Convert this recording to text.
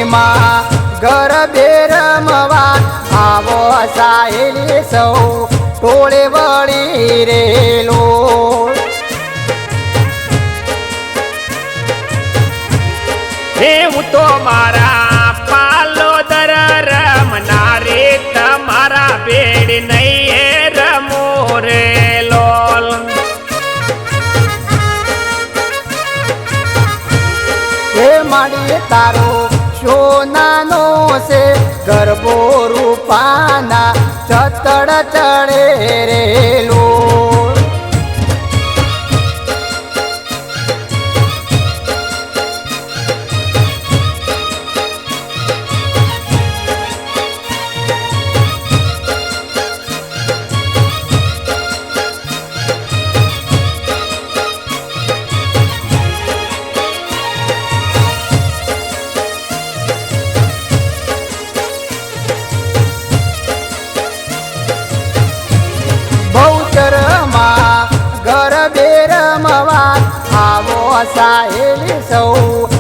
માં ગરબે રમવા આવો સાહેલી સૌ ટોળે વળી રેલો હું તો મારા પાલોદર રમનારે તમારા બેડ નહીં રમો રે લોલ હે માડી તારો સોનાનો છે ગરબો રૂપાના ચતડ ચડે રેલો ગરબે રમવા આવો સાહેલી સૌ